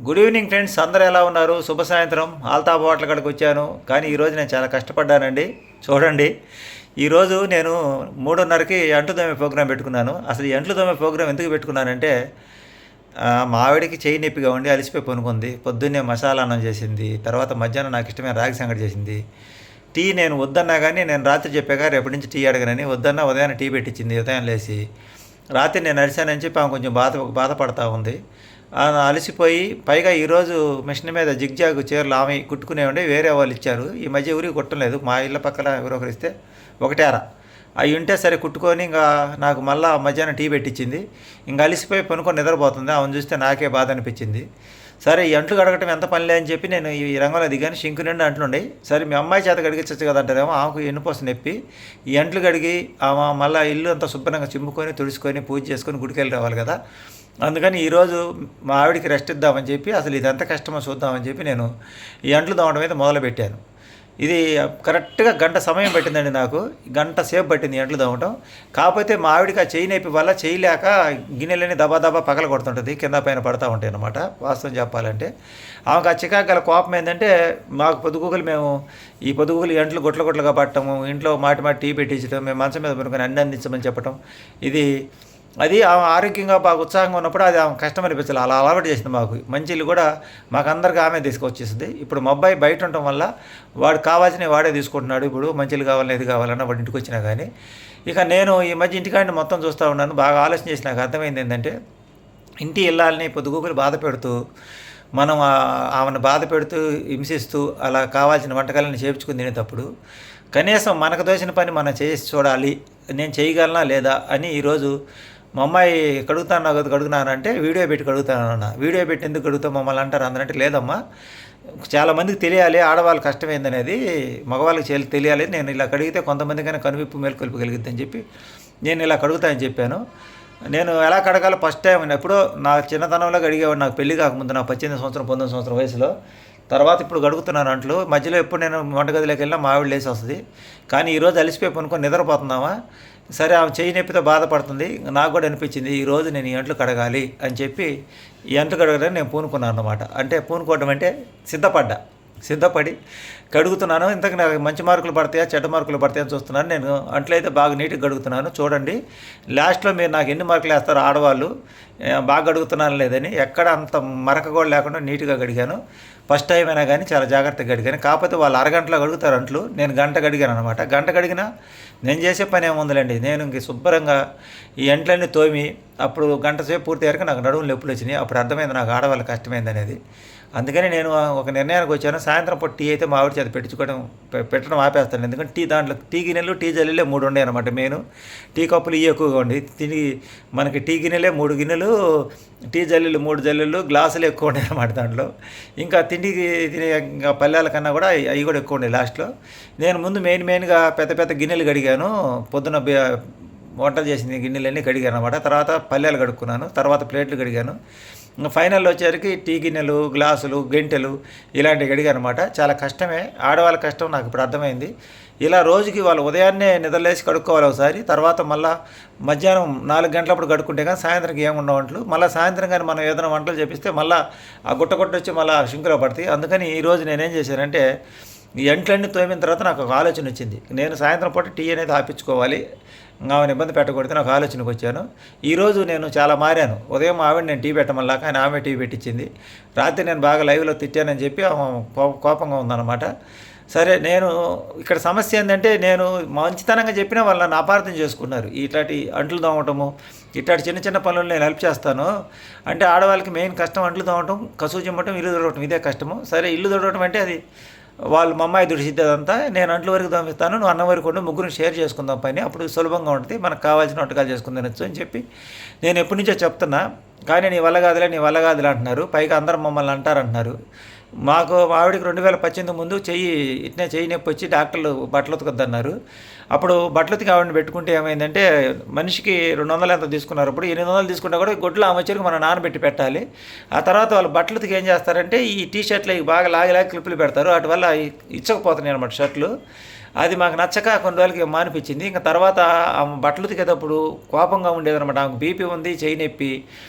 Good evening friends, అందరూ ఎలా ఉన్నారు? శుభ సాయంత్రం. ఆల్తాబ్ హోటల్ కాడికి వచ్చాను, కానీ ఈరోజు నేను చాలా కష్టపడ్డానండి. చూడండి, ఈరోజు నేను 3:30కి అంట్లు తోమే ప్రోగ్రాం పెట్టుకున్నాను. అసలు ఈ అంట్లు తోమే ప్రోగ్రాం ఎందుకు పెట్టుకున్నానంటే, మా ఆవిడకి చెయ్యి నొప్పిగా ఉండి అలసిపోయి పనుకుంది. పొద్దున్నే మసాలా అన్నం చేసింది, తర్వాత మధ్యాహ్నం నాకు ఇష్టమైన రాగి సంగటి చేసింది. టీ నేను వద్దన్నా కానీ, నేను రాత్రి చెప్పాక రేపటి నుంచి టీ అడగనని, వద్దన్నా ఉదయాన్నే టీ పెట్టించింది. ఉదయం లేచి రాత్రి నేను అరిశానని చెప్పి ఆమె కొంచెం బాధపడతా ఉంది. అలసిపోయి పైగా ఈరోజు మిషన్ మీద జిగ్జాగ్ చీరలు ఆమె కుట్టుకునేవండి, వేరే వాళ్ళు ఇచ్చారు. ఈ మధ్య ఎవరికి కుట్టలేదు, మా ఇళ్ళ పక్కన ఎవరొకరు ఇస్తే ఒకటేరా అవి ఉంటే సరే కుట్టుకొని ఇంకా నాకు మళ్ళీ మధ్యాహ్నం టీ పెట్టించింది. ఇంకా అలసిపోయి పనుకొని నిద్రపోతుంది. ఆమెను చూస్తే నాకే బాధ అనిపించింది. సరే ఈ అంట్లు కడగటం ఎంత పనిలే అని చెప్పి నేను ఈ రంగంలో దిగాను. షింకు నిండా అంట్లు ఉండే. సరే మీ అమ్మాయి చేత కడిగించచ్చు కదా అంటారేమో, ఆమెకు ఎన్నుపోసం నొప్పి. ఈ అంట్లు కడిగి ఆమె మళ్ళీ ఇల్లు అంతా శుభ్రంగా చిమ్ముకొని తుడుచుకొని పూజ చేసుకొని గుడికెళ్ళి రావాలి కదా. అందుకని ఈరోజు మా ఆవిడికి రెస్ట్ ఇద్దామని చెప్పి, అసలు ఇది ఎంత కష్టమో చూద్దామని చెప్పి నేను ఈ అంట్లు తోమడం అయితే మొదలుపెట్టాను. ఇది కరెక్ట్గా గంట సమయం పట్టిందండి నాకు. గంట సేపు పట్టింది ఈ అంట్లు తోమటం. కాకపోతే మా ఆవిడికి ఆ చెయ్యి నొప్పి వల్ల చేయలేక గిన్నెలని దబా దబా పగల కొడుతుంటుంది, కింద పైన పడతా ఉంటాయి అన్నమాట. వాస్తవం చెప్పాలంటే ఆమెకు ఆ చికాకు గల కోపం ఏంటంటే, మాకు పొద్దుగూకులు మేము ఈ పొద్దుగూకులు అంట్లు గుట్లుగా పట్టము, ఇంట్లో మాటి టీ పెట్టించడం, మేము మంచం మీద పడుకొని అన్ని అందించమని చెప్పటం. అది ఆమె ఆరోగ్యంగా బాగా ఉత్సాహంగా ఉన్నప్పుడు అది ఆమె కష్టం అనిపించాలి. అలా అలవాటు చేసింది మాకు. మంచి ఇల్లు కూడా మాకు అందరికీ ఆమె తీసుకొచ్చేసింది. ఇప్పుడు మా అబ్బాయి బయట ఉండటం వల్ల వాడు కావాల్సినవి వాడే తీసుకుంటున్నాడు. ఇప్పుడు మంచి ఇల్లు కావాలని ఏది కావాలన్నా వాడి ఇంటికి వచ్చినా కానీ. ఇక నేను ఈ మధ్య ఇంటికాడిని మొత్తం చూస్తూ ఉన్నాను. బాగా ఆలోచన చేసి నాకు అర్థమైంది ఏంటంటే, ఇంటి ఇల్లాలని పొద్దుగూకులు బాధ పెడుతూ, మనం ఆమెను బాధ పెడుతూ హింసిస్తూ అలా కావాల్సిన వంటకాలను చేర్చుకుని తినేటప్పుడు కనీసం మనకు దోచిన పని మనం చేసి చూడాలి, నేను చేయగలనా లేదా అని ఈరోజు మా అమ్మాయి కడుగుతున్నానంటే వీడియో పెట్టి కడుగుతానన్నా. వీడియో పెట్టి ఎందుకు కడుగుతాం మమ్మల్ని అంటారు అందరంటే, లేదమ్మా చాలామందికి తెలియాలి ఆడవాళ్ళ కష్టమైందనేది, మగవాళ్ళకి తెలియాలి. నేను ఇలా కడిగితే కొంతమందికైనా కనువిప్పు మేలుకొల్పు కలిగిద్దని చెప్పి నేను ఇలా కడుగుతానని చెప్పాను. నేను ఎలా కడగాలో ఫస్ట్ టైం ఎప్పుడో నా చిన్నతనంలో కడిగేవాడు, నాకు పెళ్లి కాకముందు, నా 18 సంవత్సరం 19 సంవత్సరం వయసులో. తర్వాత ఇప్పుడు కడుగుతున్నాను అంట్లు. మధ్యలో ఎప్పుడు నేను వంటగదిలోకి వెళ్ళినా మా ఆవిడ లేసి వస్తుంది. కానీ ఈరోజు అలసిపోయి పనుకొని నిద్రపోతున్నామా. సరే ఆమె చెయ్యి నొప్పితో బాధపడుతుంది. నాకు కూడా అనిపించింది ఈరోజు నేను ఈ అంట్లు కడగాలి అని చెప్పి ఈ అంట్లు కడగడానికి నేను పూనుకున్నాను అన్నమాట. అంటే పూనుకోవడం అంటే సిద్ధపడి కడుగుతున్నాను. ఇంతకు నాకు మంచి మార్కులు పడతాయా చెడ్డ మార్కులు పడతాయా అని చూస్తున్నాను. నేను అంట్లయితే బాగా నీట్గా కడుగుతున్నాను. చూడండి, లాస్ట్లో మీరు నాకు ఎన్ని మార్కులు వేస్తారు ఆడవాళ్ళు, బాగా కడుగుతున్నాను లేదని. ఎక్కడ అంత మరక కూడా లేకుండా నీట్గా కడిగాను. ఫస్ట్ టైం అయినా కానీ చాలా జాగ్రత్తగా కడిగాను. కాకపోతే వాళ్ళు అరగంటలో కడుగుతారు అంట్లు, నేను గంట కడిగాను అనమాట. గంట కడిగినా నేను చేసే పని ఏముందిలేండి. నేను ఇంక శుభ్రంగా ఈ అంట్లన్నీ తోమి అప్పుడు గంట సేపు పూర్తి అయ్యాక నాకు నడుములు నొప్పులు వచ్చినాయి. అప్పుడు అర్థమైంది నాకు ఆడవాళ్ళ కష్టమైంది అనేది. అందుకని నేను ఒక నిర్ణయానికి వచ్చాను. సాయంత్రం పూట టీ అయితే మా ఆవిడ చేత పెట్టడం ఆపేస్తాను. ఎందుకంటే దాంట్లో టీ గిన్నెలు టీ జల్లీలే 3 ఉండే అనమాట. మెయిన్ టీ కప్పులు ఇవి ఎక్కువగా ఉండి మనకి టీ గిన్నెలే 3 గిన్నెలు, టీ జల్లీలు 3 జల్లీలు, గ్లాసులు ఎక్కువ ఉండే అనమాట దాంట్లో. ఇంకా తిండికి తినే ఇంకా పల్లెల కన్నా కూడా అవి కూడా ఎక్కువ ఉండే లాస్ట్లో. నేను ముందు మెయిన్గా పెద్ద గిన్నెలు కడిగాను. పొద్దున వంటలు చేసిన గిన్నెలన్నీ కడిగాను అనమాట. తర్వాత పల్లెలు కడుక్కున్నాను, తర్వాత ప్లేట్లు కడిగాను. ఇంకా ఫైనల్లో వచ్చేసరికి టీ గిన్నెలు, గ్లాసులు, గెంటెలు ఇలాంటివి కడిగాను అనమాట. చాలా కష్టమే, ఆడవాళ్ళ కష్టం నాకు ఇప్పుడు అర్థమైంది. ఇలా రోజుకి వాళ్ళు ఉదయాన్నే నిద్రలేసి కడుక్కోవాలి ఒకసారి, తర్వాత మళ్ళీ మధ్యాహ్నం 4 గంటలప్పుడు కడుక్కుంటే కానీ సాయంత్రంకి ఏముండవు వంటలు. మళ్ళీ సాయంత్రం కానీ మనం ఏదైనా వంటలు చేపిస్తే మళ్ళీ ఆ గుట్ట వచ్చి మళ్ళీ షింకులో పడతాయి. అందుకని ఈరోజు నేనేం చేశానంటే, ఈ అంట్లన్నీ తోమిన తర్వాత నాకు ఒక ఆలోచన వచ్చింది. నేను సాయంత్రం పూట టీ అనేది ఆపించుకోవాలి, ఆమెను ఇబ్బంది పెట్టకూడదు, నాకు ఆలోచనకు వచ్చాను. ఈరోజు నేను చాలా మారాను. ఉదయం ఆవిడ నేను టీ పెట్టమల్లా కానీ ఆమె టీ పెట్టించింది. రాత్రి నేను బాగా లైవ్లో తిట్టానని చెప్పి ఆమె కోపంగా ఉందన్నమాట. సరే, నేను ఇక్కడ సమస్య ఏంటంటే, నేను మంచితనంగా చెప్పినా వాళ్ళు నన్ను అపార్థం చేసుకున్నారు. ఇట్లాంటి అంట్లు తోమటము, ఇట్లాంటి చిన్న పనులు నేను హెల్ప్ చేస్తాను అంటే, ఆడవాళ్ళకి మెయిన్ కష్టం అంట్లు తోమటం, కసువు చిమ్మటం, ఇల్లు తుడవటం, ఇదే కష్టము. సరే, ఇల్లు తుడవటం అంటే అది వాళ్ళు మా అమ్మాయి దుడిసిద్దంతా, నేను అంట్ల వరకు తోమిస్తాను, నువ్వు అన్నం వరకు ఉండి ముగ్గురు షేర్ చేసుకుందాం పని, అప్పుడు సులభంగా ఉంటుంది, మనకు కావాల్సిన వంటకాలు చేసుకుని తినొచ్చు అని చెప్పి నేను ఎప్పటి నుంచో చెప్తున్నా. కానీ నీ వల్ల కాదులే అంటున్నారు. పైగా అందరం మమ్మల్ని అంటారంటున్నారు. మాకు ఆవిడకి 2018 ముందు చెయ్యి నొప్పి వచ్చి డాక్టర్లు బట్టలు ఉతకొద్దన్నారు. అప్పుడు బట్టలు ఉతికి ఆవిడని పెట్టుకుంటే ఏమైందంటే, మనిషికి 200 ఎంత తీసుకున్నారు. అప్పుడు 800 తీసుకుంటా కూడా గొడ్లు ఆమె వచ్చరికి మనం నానబెట్టి పెట్టాలి. ఆ తర్వాత వాళ్ళు బట్టలు ఉతికి ఏం చేస్తారంటే, ఈ టీ షర్ట్లు బాగా లాగి క్లిప్పులు పెడతారు. వాటి వల్ల ఇచ్చకపోతున్నాయి అనమాట షర్ట్లు. అది మాకు నచ్చక కొన్ని రోజులకి మానిపించింది. ఇంకా తర్వాత ఆమె బట్టలు ఉతికేటప్పుడు కోపంగా ఉండేదన్నమాట. ఆమెకు బీపీ ఉంది, చెయ్యి నొప్పి.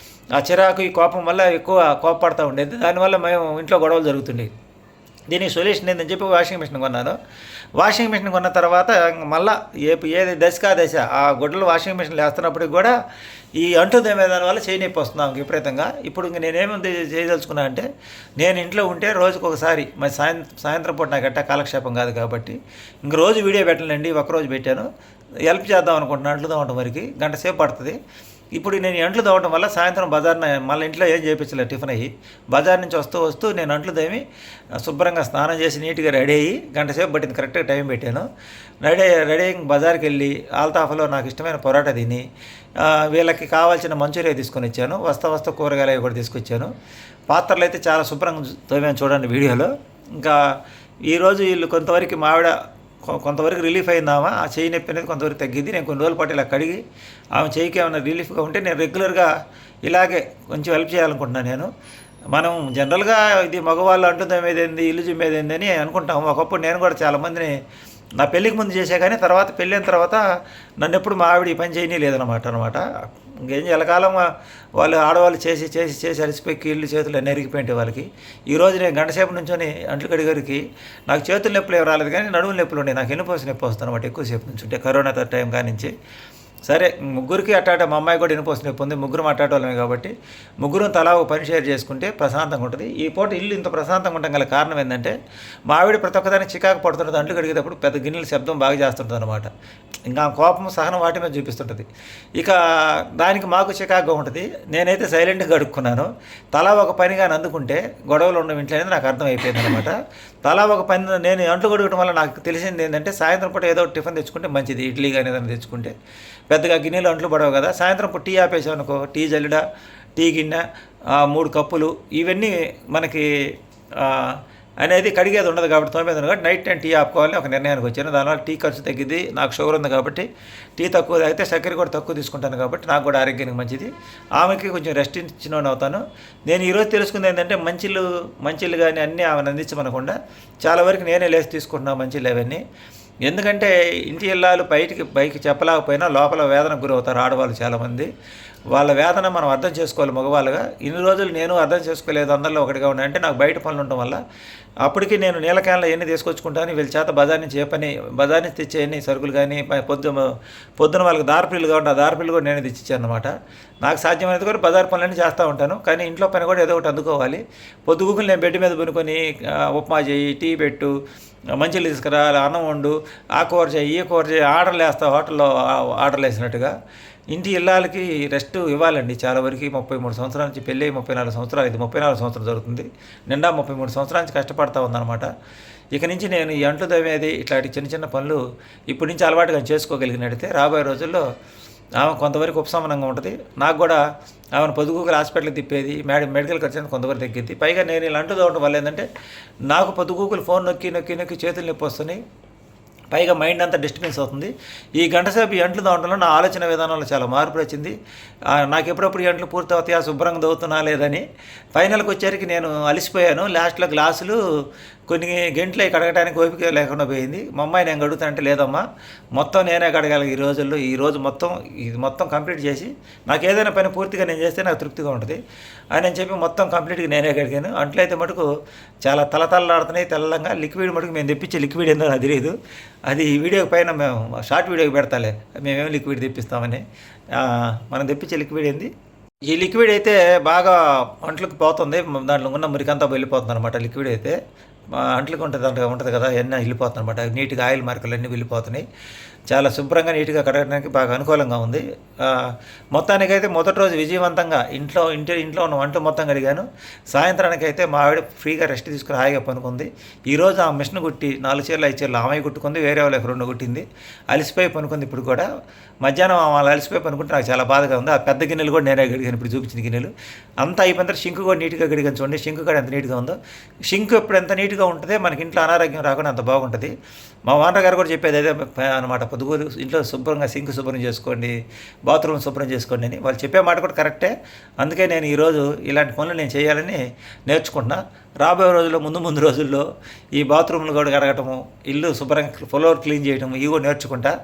ఆ చిరాకు ఈ కోపం వల్ల ఎక్కువ కోపపడతా ఉండేది. దానివల్ల మేము ఇంట్లో గొడవలు జరుగుతుండేవి. దీనికి సొల్యూషన్ ఏందని చెప్పి వాషింగ్ మిషన్ కొన్నాను. వాషింగ్ మిషన్ కొన్న తర్వాత మళ్ళీ ఏది దశకా దశ ఆ గుడ్డలు వాషింగ్ మిషన్లో వేస్తున్నప్పటికి కూడా ఈ అంటు తోమేదాని వల్ల చేయి నొప్పి వస్తున్నాం విపరీతంగా. ఇప్పుడు ఇంక నేనేమి చేయదలుచుకున్నా అంటే, నేను ఇంట్లో ఉంటే రోజుకు ఒకసారి మరి సాయంత్రం పూట నాకు ఎట్టా కాలక్షేపం కాదు కాబట్టి ఇంక రోజు వీడియో పెట్టలేండి. ఒకరోజు పెట్టాను, హెల్ప్ చేద్దాం అనుకుంటున్నాను. అంట్లు తోమటం వరకు గంట సేపు పడుతుంది. ఇప్పుడు నేను అంట్లు తోమటం వల్ల సాయంత్రం బజార్న మళ్ళీ ఇంట్లో ఏం చేయించలేదు. టిఫిన్ అయ్యి బజార్ నుంచి వస్తూ నేను అంట్లు తోమి శుభ్రంగా స్నానం చేసి నీట్గా రెడీ అయ్యి గంట సేపు పట్టింది. కరెక్ట్గా టైం పెట్టాను. రెడీ అయ్యి బజార్కి వెళ్ళి ఆల్తాఫలో నాకు ఇష్టమైన పొరాటా తిని వీళ్ళకి కావాల్సిన మంచూరియా తీసుకొని వచ్చాను. వస్తా కూరగాయలు అవి కూడా తీసుకొచ్చాను. పాత్రలు అయితే చాలా శుభ్రంగా తోమాను చూడండి వీడియోలో. ఇంకా ఈరోజు వీళ్ళు కొంతవరకు మావిడ కొంతవరకు రిలీఫ్ అయిందామా, ఆ చేయి నొప్పి అనేది కొంతవరకు తగ్గింది. నేను కొన్ని రోజుల పాటు ఇలా కడిగి ఆమె చేయికి ఏమైనా రిలీఫ్గా ఉంటే నేను రెగ్యులర్గా ఇలాగే కొంచెం హెల్ప్ చేయాలనుకుంటున్నాను. నేను మనం జనరల్గా ఇది మగవాళ్ళు అంటుందేమేదేంది ఇల్లు జిమ్మేదేంది అని అనుకుంటాం. ఒకప్పుడు నేను కూడా చాలామందిని నా పెళ్ళికి ముందు చేసే కానీ తర్వాత పెళ్ళైన తర్వాత నన్ను ఎప్పుడు మా ఆవిడ ఈ పని చేయని లేదనమాట. ఇంకేం ఎలకాలం వాళ్ళు ఆడవాళ్ళు చేసి అలసిపోయి కీళ్ళు చేతులు అన్నీ ఎరిగిపోయింటాయి వాళ్ళకి. ఈరోజు నేను గంట సేపు నుంచొని అంట్లు కడిగరికి నాకు చేతుల నొప్పులు ఏమి రాలేదు కానీ నడుముల నొప్పులు ఉండే. నాకు ఎన్నిపోసి నొప్పి వస్తుంది అనమాట ఎక్కువసేపు నుంచి ఉంటే కరోనా టైం కానించి. సరే ముగ్గురికి అట్టాట మా అమ్మాయి కూడా ఎన్నిపోసి నొప్పి ఉంది. ముగ్గురు అట్టాటోళ్ళమే కాబట్టి ముగ్గురు తలా ఒక పని షేర్ చేసుకుంటే ప్రశాంతంగా ఉంటుంది. ఈ పూట ఇల్లు ఇంత ప్రశాంతంగా ఉండడం గల కారణం ఏంటంటే మా ఆవిడ ప్రతి ఒక్కదానికి చికాకు పడుతుంటుంది. అంట్లు కడిగేటప్పుడు పెద్ద గిన్నెల శబ్దం బాగా చేస్తుంటుంది అనమాట. ఇంకా కోపం సహనం వాటి మీద చూపిస్తుంటుంది. ఇక దానికి మాకు చికాకుగా ఉంటుంది. నేనైతే సైలెంట్గా కడుక్కున్నాను. తలా ఒక పనిగా అందుకుంటే గొడవలు ఉండడం ఇంట్లో అనేది నాకు అర్థమైపోయింది అనమాట. తలా ఒక పని నేను అంట్లు కడగడం వల్ల నాకు తెలిసింది ఏంటంటే సాయంత్రం పూట ఏదో టిఫిన్ తెచ్చుకుంటే మంచిది. ఇడ్లీ కానీ ఏదైనా తెచ్చుకుంటే పెద్దగా గిన్నెలు అంట్లు పడవు కదా. సాయంత్రం పూట టీ ఆపేసాం అనుకో, టీ జల్లెడ, టీ గిన్నె, 3 కప్పులు ఇవన్నీ మనకి అనేది కడిగేది ఉండదు కాబట్టి తోమేది ఉండదు కాబట్టి నైట్ టైం టీ ఆపుకోవాలని ఒక నిర్ణయానికి వచ్చాను. దానివల్ల టీ ఖర్చు తగ్గిద్ది. నాకు షుగర్ ఉంది కాబట్టి టీ తక్కువ తాగితే చక్కెర కూడా తక్కువ తీసుకుంటాను కాబట్టి నాకు కూడా ఆరోగ్యానికి మంచిది. ఆమెకి కొంచెం రెస్ట్ ఇచ్చిన అవుతాను. నేను ఈరోజు తెలుసుకుంది ఏంటంటే మంచిళ్ళు కానీ అన్నీ ఆమెను అందించమనకుండా చాలా వరకు నేనే లేచి తీసుకుంటున్నాను మంచిళ్ళు అవన్నీ. ఎందుకంటే ఇంటి ఇల్లాలు పైకి చెప్పలేకపోయినా లోపల వేదనకు గురవుతారు ఆడవాళ్ళు చాలామంది. వాళ్ళ వేదన మనం అర్థం చేసుకోవాలి మగవాళ్ళుగా. ఇన్ని రోజులు నేను అర్థం చేసుకోలేదు అందరిలో ఒకటిగా ఉన్నాయంటే నాకు బయట పనులు ఉండటం వల్ల. అప్పటికి నేను నీళ్ళ క్యాన్లో ఎన్ని తీసుకొచ్చుకుంటాను. వీళ్ళ చేత బజార్ నుంచి తెచ్చేయన్ని సరుకులు కానీ పొద్దున వాళ్ళకి దారిపిల్లు కాబట్టి ఆ దారిపిల్లు కూడా నేను తెచ్చిచ్చాను అనమాట. నాకు సాధ్యమైనది కూడా బజార్ పనులన్నీ చేస్తూ ఉంటాను. కానీ ఇంట్లో పని కూడా ఏదో ఒకటి అందుకోవాలి. పొద్దుగుకులు నేను బెడ్ మీద పనుకొని ఉప్మా చేయి, టీ పెట్టు, మంచిలు తీసుకురా, అన్నం వండు, ఆ కూర చేయి, ఈ కూర చేయి, ఆర్డర్లు వేస్తా హోటల్లో ఆర్డర్లు వేసినట్టుగా. ఇంటి ఇళ్ళకి రెస్ట్ ఇవ్వాలండి. చాలా వరకు 33 సంవత్సరాల నుంచి పెళ్ళి 34 సంవత్సరాలు, ఇది 34 సంవత్సరం జరుగుతుంది. నిండా 33 సంవత్సరాల నుంచి కష్టపడతా ఉందన్నమాట. ఇక నుంచి నేను ఈ అంట్లు తవ్వేది ఇట్లాంటి చిన్న పనులు ఇప్పటి నుంచి అలవాటుగా చేసుకోగలిగినట్టయితే రాబోయే రోజుల్లో ఆమె కొంతవరకు ఉపశమనంగా ఉంటుంది. నాకు కూడా ఆమెను పొద్దుగూకులు హాస్పిటల్కి తిప్పేది మెడికల్ ఖర్చు కొంతవరకు తగ్గింది. పైగా నేను ఇలా అంట్లు తవ్వడం వల్ల ఏంటంటే నాకు పొద్దుగూకులు ఫోన్ నొక్కి చేతులు నొప్పి వస్తున్నాయి. పైగా మైండ్ అంతా డిస్టర్బెన్స్ అవుతుంది. ఈ గంట సేపు ఈ అంట్లు తవ్వడంలో నా ఆలోచన విధానంలో చాలా మార్పు వచ్చింది. నాకు ఎప్పుడప్పుడు ఈ అంట్లు పూర్తి అవుతాయా, శుభ్రంగా తవ్వుతున్నా లేదని. ఫైనల్కి వచ్చేసరికి నేను అలసిపోయాను. లాస్ట్లో గ్లాసులు కొన్ని గంటలు కడగడానికి ఓపిక లేకుండా పోయింది. మా అమ్మాయి నేను కడుగుతానంటే లేదమ్మా మొత్తం నేనే కడగాలి ఈరోజు మొత్తం కంప్లీట్ చేసి నాకు ఏదైనా పని పూర్తిగా నేను చేస్తే నాకు తృప్తిగా ఉంటుంది అని చెప్పి మొత్తం కంప్లీట్గా నేనే కడిగాను. అంట్లయితే మటుకు చాలా తలతల్లాడుతున్నాయి తెల్లంగా. లిక్విడ్ మటుకు మేము తెప్పించే లిక్విడ్ ఏందో నాకు తెలియదు. అది వీడియో పైన మేము షార్ట్ వీడియోకి పెడతాలే మేమేం లిక్విడ్ తెప్పిస్తామని. మనం తెప్పించే లిక్విడ్ ఏంది, ఈ లిక్విడ్ అయితే బాగా అంట్లకు పోతుంది. దాంట్లో ఉన్న మురికంతా వెళ్ళిపోతుంది అనమాట. లిక్విడ్ అయితే అంట్లకు ఉంటుంది కదా, ఎన్న వెళ్ళిపోతుంది అనమాట. నీట్గా ఆయిల్ మార్కులు అన్నీ వెళ్ళిపోతున్నాయి. చాలా శుభ్రంగా నీట్గా కడగడానికి బాగా అనుకూలంగా ఉంది. మొత్తానికైతే మొదటి రోజు విజయవంతంగా ఇంట్లో ఉన్న వంట మొత్తం కడిగాను. సాయంత్రానికైతే మా ఆవిడ ఫ్రీగా రెస్ట్ తీసుకుని హాయిగా పనుకుంది. ఈరోజు ఆ మిషన్ కుట్టి 4 చీరలు 5 చీరలు ఆమె కుట్టుకుంది, వేరే వాళ్ళకి 2 కుట్టింది. అలసిపోయి పనుకుంది. ఇప్పుడు కూడా మధ్యాహ్నం వాళ్ళు అలసిపోయి పనుకుంటే నాకు చాలా బాధగా ఉంది. ఆ పెద్ద గిన్నెలు కూడా నేనే గడిగాను. ఇప్పుడు చూపించిన గిన్నెలు అంతా అయిపోయిన తర్వాత షింక్ కూడా నీట్గా గడిగాను. చూడండి షింక్ కూడా ఎంత నీట్గా ఉందో. షింక్ ఎప్పుడు ఎంత నీట్గా ఉంటుందో మనకి ఇంట్లో అనారోగ్యం రాకుండా అంత బాగుంటుంది. మా ఓనర్ గారు కూడా చెప్పేది అదే అనమాట. పొద్దుగూరు ఇంట్లో శుభ్రంగా సింక్ శుభ్రం చేసుకోండి, బాత్రూమ్ శుభ్రం చేసుకోండి అని వాళ్ళు చెప్పే మాట కూడా కరెక్టే. అందుకే నేను ఈరోజు ఇలాంటి పనులు నేను చేయాలని నేర్చుకుంటున్నా. రాబోయే రోజుల్లో ముందు రోజుల్లో ఈ బాత్రూమ్లు కూడా కడగటము, ఇల్లు శుభ్రంగా ఫ్లోర్ క్లీన్ చేయటము ఇవి కూడా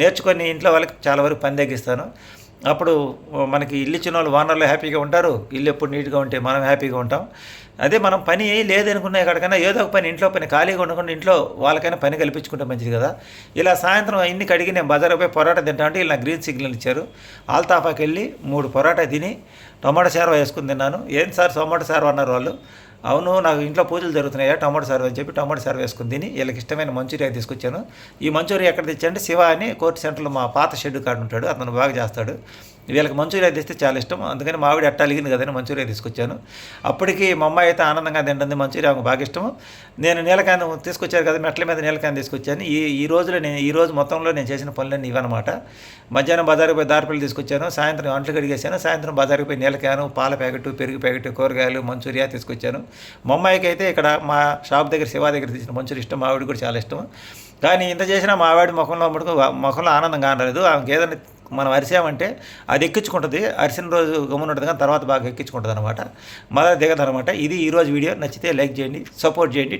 నేర్చుకొని ఇంట్లో వాళ్ళకి చాలా వరకు పని తగ్గిస్తాను. అప్పుడు మనకి ఇల్లు ఇచ్చిన వాళ్ళు ఓనర్లు హ్యాపీగా ఉంటారు. ఇల్లు ఎప్పుడు నీట్గా ఉంటే మనం హ్యాపీగా ఉంటాం. అదే మనం పని లేదనుకునే కాడికన్నా ఏదో ఒక పని, ఇంట్లో పని ఖాళీగా ఉండకుండా ఇంట్లో వాళ్ళకైనా పని కల్పించుకుంటే మంచిది కదా. ఇలా సాయంత్రం ఇన్ని కడిగి నేను బజార్కి పోయి పొరాటా తింటా అంటే ఇలా గ్రీన్ సిగ్నల్ ఇచ్చారు. ఆల్తాఫాకి వెళ్ళి 3 పొరాటా తిని టమాటా సార్వా వేసుకుని తిన్నాను. ఏం సార్ టమాటా సార్వా అన్నారు వాళ్ళు. అవును, నాకు ఇంట్లో పూజలు జరుగుతున్నాయా టమాటా సార్వా అని చెప్పి టమాటా సార్వా వేసుకుని తిని వీళ్ళకి ఇష్టమైన మంచూరియా తీసుకొచ్చాను. ఈ మంచూరియా ఎక్కడ తెచ్చానంటే శివ అని కోర్టు సెంటర్లో మా పాత షెడ్ కాడ ఉంటాడు, అతను బాగా చేస్తాడు. వీళ్ళకి మంచూరియా తెస్తే చాలా ఇష్టం, అందుకని మా ఆవిడ అట్ట అలిగింది కదని మంచూరియా తీసుకొచ్చాను. అప్పటికి మా అమ్మాయి అయితే ఆనందంగా తింటుంది, మంచూరియా ఆమెకు బాగా ఇష్టం. నేను నీలకాంత తీసుకొచ్చారు కదా, మెట్ల మీద నీలకాంత తీసుకొచ్చాను. ఈ రోజు మొత్తంలో నేను చేసిన పనులన్నీ ఇవన్నమాట. మధ్యాహ్నం బజారుకి పోయి దారిపల్లి తీసుకొచ్చాను, సాయంత్రం అంట్లు కడిగేసాను, సాయంత్రం బజారుకి పోయి నీలకాను, పాల ప్యాకెట్, పెరుగు ప్యాకెట్, కూరగాయలు, మంచూరియా తీసుకొచ్చాను. మా అమ్మాయికి అయితే ఇక్కడ మా షాప్ దగ్గర శివ దగ్గర తీసిన మంచూరియా ఇష్టం, మా ఆవిడ కూడా చాలా ఇష్టం. కానీ ఇంత చేసినా మా ఆవిడ ముఖంలో ఆనందం కానలేదు. ఆమెకి ఏదైనా మనం అరిసామంటే అది ఎక్కించుకుంటుంది, అరిసిన రోజు గమ్మునుంటుంది కానీ తర్వాత బాగా ఎక్కించుకుంటుంది అనమాట, మళ్ళీ దిగదనమాట. ఇది ఈరోజు వీడియో. నచ్చితే లైక్ చేయండి, సపోర్ట్ చేయండి.